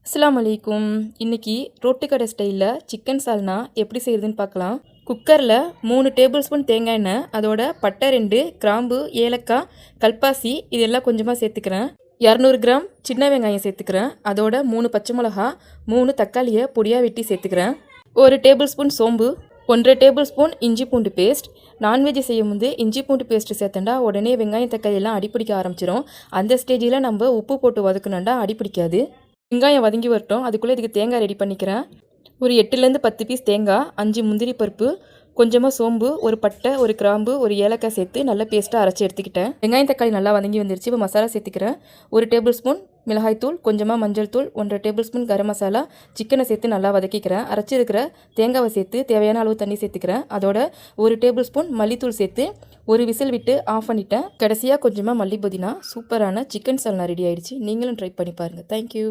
அஸ்ஸலாமு அலைக்கும். இன்னைக்கு ரோட்டு கடை ஸ்டைலில் சிக்கன் சால்னா எப்படி செய்கிறதுன்னு பார்க்கலாம். குக்கரில் 3 டேபிள் ஸ்பூன் தேங்காய் எண்ணெய், அதோட பட்டை 2, கிராம்பு, ஏலக்காய், கல்பாசி இதெல்லாம் கொஞ்சமாக சேர்த்துக்கிறேன். 200 கிராம் சின்ன வெங்காயம் சேர்த்துக்கிறேன். அதோட 3 பச்சை மிளகா, 3 தக்காளியை பொடியாக வெட்டி சேர்த்துக்கிறேன். 1 டேபிள் ஸ்பூன் சோம்பு, 1.5 டேபிள் ஸ்பூன் இஞ்சி பூண்டு பேஸ்ட். நான்வெஜ் செய்யும் போது இஞ்சி பூண்டு பேஸ்ட்டு சேர்த்தண்டா உடனே வெங்காயம் தக்காளி எல்லாம் அடிப்பிடிக்க ஆரம்பிச்சிடும். அந்த ஸ்டேஜில் நம்ம உப்பு போட்டு வதக்கணுண்டா அடிப்பிடிக்காது. வெங்காயம் வதங்கி வரட்டும். அதுக்குள்ளே இதுக்கு தேங்காய் ரெடி பண்ணிக்கிறேன். ஒரு 8லேருந்து 10 பீஸ் தேங்காய், 5 முந்திரி பருப்பு, கொஞ்சமாக சோம்பு, ஒரு பட்டை, ஒரு கிராம்பு, ஒரு ஏலக்காய் சேர்த்து நல்லா பேஸ்ட்டாக அரைச்சி எடுத்துக்கிட்டேன். வெங்காயம் தக்காளி நல்லா வதங்கி வந்துருச்சு. இப்போ மசாலா சேர்த்துக்கிறேன். 1 டேபிள் ஸ்பூன் மிளகாய்த்தூள், கொஞ்சமாக மஞ்சள் தூள், 1.5 டேபிள் ஸ்பூன் கரம் மசாலா, சிக்கனை சேர்த்து நல்லா வதக்கிக்கிறேன். அரைச்சிருக்கிற தேங்காவை சேர்த்து தேவையான அளவு தண்ணி சேர்த்துக்கிறேன். அதோட 1 டேபிள் ஸ்பூன் மல்லித்தூள் சேர்த்து ஒரு விசில் விட்டு ஆஃப் பண்ணிட்டேன். கடைசியாக கொஞ்சமாக மல்லி புதினா. சூப்பரான சிக்கன் சால்னா ரெடி ஆயிடுச்சு. நீங்களும் ட்ரை பண்ணி பாருங்கள். தேங்க்யூ.